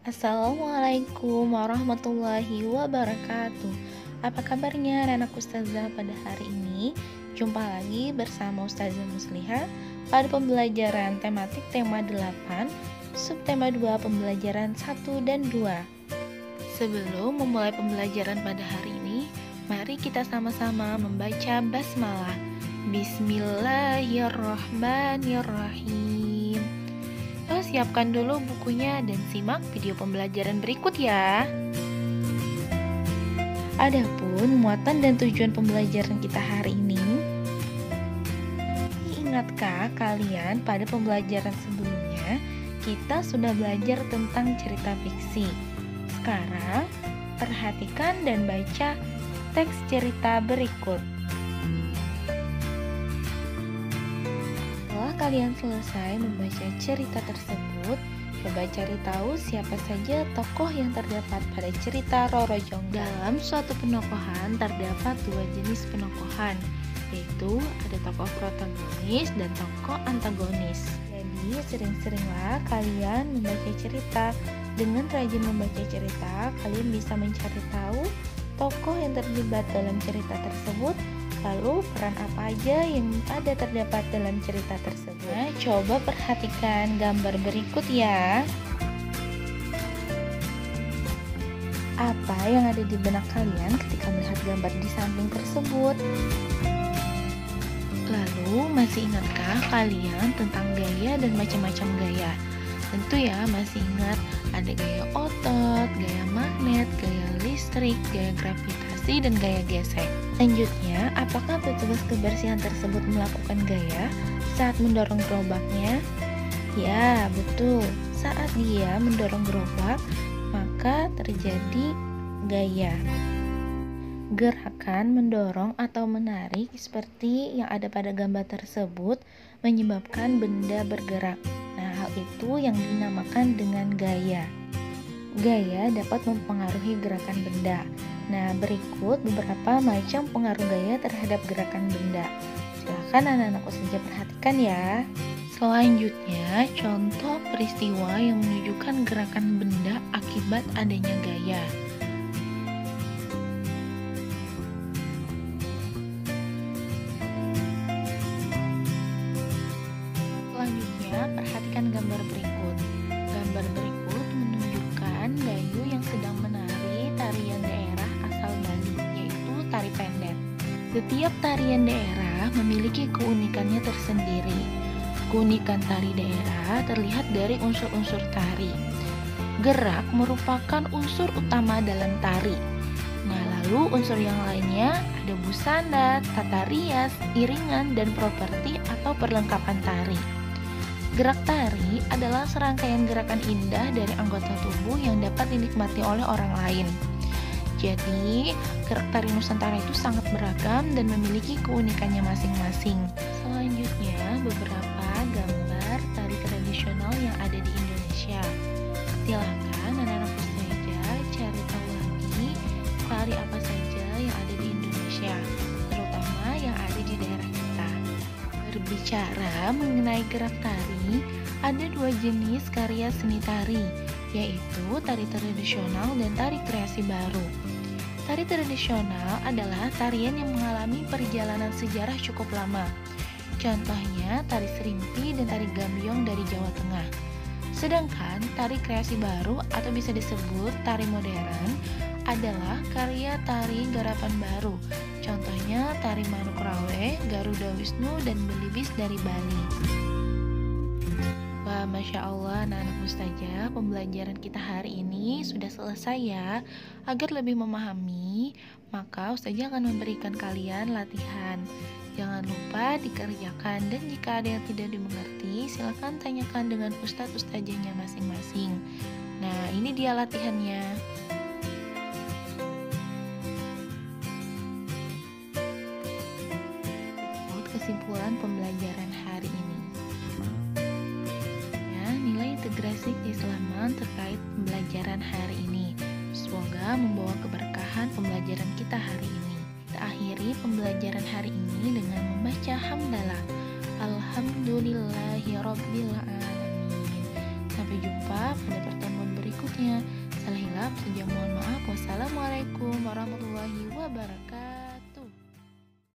Assalamualaikum warahmatullahi wabarakatuh. Apa kabarnya anak Ustazah pada hari ini? Jumpa lagi bersama Ustazah Musliha pada pembelajaran tematik tema 8, subtema 2 pembelajaran 1 dan 2. Sebelum memulai pembelajaran pada hari ini, mari kita sama-sama membaca basmalah. Bismillahirrahmanirrahim. Siapkan dulu bukunya dan simak video pembelajaran berikut ya. Adapun muatan dan tujuan pembelajaran kita hari ini, ingatkah kalian pada pembelajaran sebelumnya kita sudah belajar tentang cerita fiksi? Sekarang perhatikan dan baca teks cerita berikut. Setelah kalian selesai membaca cerita tersebut, coba cari tahu siapa saja tokoh yang terdapat pada cerita Roro Jonggrang. Dalam suatu penokohan terdapat dua jenis penokohan, yaitu ada tokoh protagonis dan tokoh antagonis. Jadi sering-seringlah kalian membaca cerita. Dengan rajin membaca cerita, kalian bisa mencari tahu tokoh yang terlibat dalam cerita tersebut. Lalu peran apa aja yang terdapat dalam cerita tersebut? Nah, coba perhatikan gambar berikut ya. Apa yang ada di benak kalian ketika melihat gambar di samping tersebut? Lalu masih ingatkah kalian tentang gaya dan macam-macam gaya? Tentu ya masih ingat, ada gaya otot, gaya magnet, gaya listrik, gaya gravitasi, dan gaya gesek. Selanjutnya, apakah petugas kebersihan tersebut melakukan gaya saat mendorong gerobaknya? Ya, betul. Saat dia mendorong gerobak, maka terjadi gaya. Gerakan mendorong atau menarik seperti yang ada pada gambar tersebut menyebabkan benda bergerak. Nah, hal itu yang dinamakan dengan gaya. Gaya dapat mempengaruhi gerakan benda. Nah, berikut beberapa macam pengaruh gaya terhadap gerakan benda. Silakan anak-anakku saja perhatikan ya. Selanjutnya, contoh peristiwa yang menunjukkan gerakan benda akibat adanya gaya. Selanjutnya, perhatikan gambar berikut. Gambar berikut menunjukkan Dayu yang sedang menari tarian daerah asal Bali, yaitu tari pendek. Setiap tarian daerah memiliki keunikannya tersendiri. Keunikan tari daerah terlihat dari unsur-unsur tari. Gerak merupakan unsur utama dalam tari. Nah, lalu unsur yang lainnya ada busana, tata rias, iringan, dan properti atau perlengkapan tari. Gerak tari adalah serangkaian gerakan indah dari anggota tubuh yang dapat dinikmati oleh orang lain. Jadi, gerak tari Nusantara itu sangat beragam dan memiliki keunikannya masing-masing. Selanjutnya, beberapa gambar tari tradisional yang ada di Indonesia. Silakan anak-anak saja cari tahu lagi tari apa saja yang ada di Indonesia, terutama yang ada di daerah kita. Berbicara mengenai gerak tari, ada dua jenis karya seni tari, yaitu tari tradisional dan tari kreasi baru. Tari tradisional adalah tarian yang mengalami perjalanan sejarah cukup lama. Contohnya tari serimpi dan tari gambyong dari Jawa Tengah. Sedangkan tari kreasi baru atau bisa disebut tari modern adalah karya tari garapan baru. Contohnya tari Manuk Rawe, Garuda Wisnu, dan Belibis dari Bali. Wah, Masya Allah, anak-anak mustajab, pembelajaran kita hari ini sudah selesai ya. Agar lebih memahami, maka Ustazah akan memberikan kalian latihan. Jangan lupa dikerjakan, dan jika ada yang tidak dimengerti, silakan tanyakan dengan ustadz-ustazahnya masing-masing. Nah, ini dia latihannya. Kesimpulan pembelajaran hari ini. Nilai integrasi keislaman terkait pembelajaran hari ini. Semoga membawa keberkahan pembelajaran kita hari ini. Kita akhiri pembelajaran hari ini dengan membaca hamdalah. Alhamdulillahirabbil alamin. Sampai jumpa pada pertemuan berikutnya. selanjutnya. Salah hilap, sejak mohon maaf. Wassalamualaikum